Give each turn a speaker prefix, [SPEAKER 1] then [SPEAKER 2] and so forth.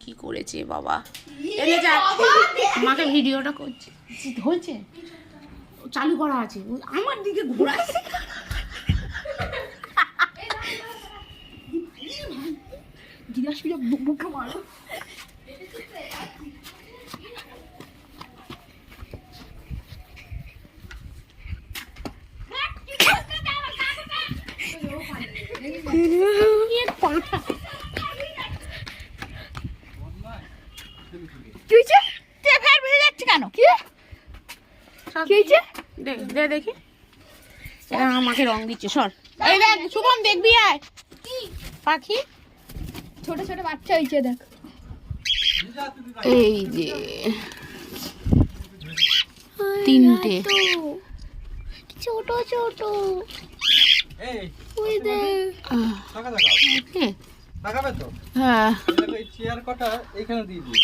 [SPEAKER 1] কি করেছে বাবা, এনে যা আমাকে ভিডিওটা করছে, হয়েছে চালু করা আছে, আমার দিকে ঘোরাচ্ছে। বুকে মারো। দেখি আমাকে রং দিচ্ছে, সর। এই দেখ শুভম, দেখবি আয় পাখি,
[SPEAKER 2] ছোট ছোট বাচ্চা হয়েছে দেখ।
[SPEAKER 1] এই যে তিনটে
[SPEAKER 2] ছোট ছোট
[SPEAKER 1] হ্যাঁ।
[SPEAKER 3] চেয়ার কটা এখানে দিয়ে দিই।